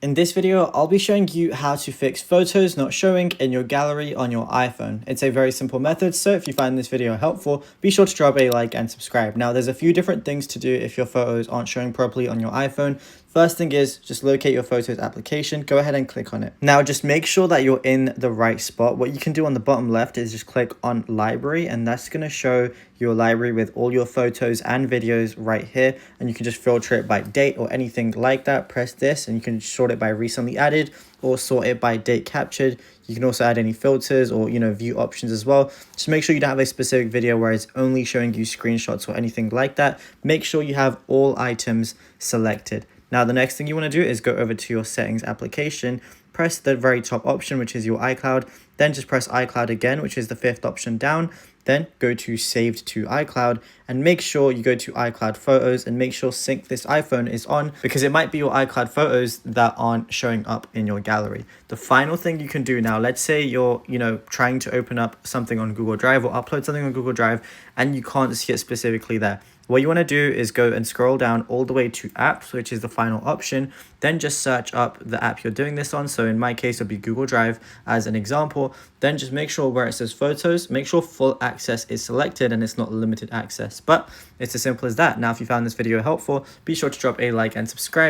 In this video, I'll be showing you how to fix photos not showing in your gallery on your iPhone. It's a very simple method, so if you find this video helpful, be sure to drop a like and subscribe. Now, there's a few different things to do if your photos aren't showing properly on your iPhone. First thing is just locate your Photos application, go ahead and click on it. Now, just make sure that you're in the right spot. What you can do on the bottom left is just click on Library, and that's going to show your library with all your photos and videos right here, and you can just filter it by date or anything like that. Press this and you can sort it by recently added or sort it by date captured. You can also add any filters or view options as well. Just make sure you don't have a specific video where it's only showing you screenshots or anything like that. Make sure you have all items selected. Now, the next thing you want to do is go over to your settings application, press the very top option, which is your iCloud, then just press iCloud again, which is the fifth option down, then go to saved to iCloud and make sure you go to iCloud photos and make sure sync this iPhone is on, because it might be your iCloud photos that aren't showing up in your gallery. The final thing you can do now, let's say you're trying to open up something on Google Drive or upload something on Google Drive and you can't see it specifically there. What you want to do is go and scroll down all the way to apps, which is the final option. Then just search up the app you're doing this on. So in my case, it would be Google Drive as an example. Then just make sure where it says photos, make sure full access is selected and it's not limited access. But it's as simple as that. Now, if you found this video helpful, be sure to drop a like and subscribe.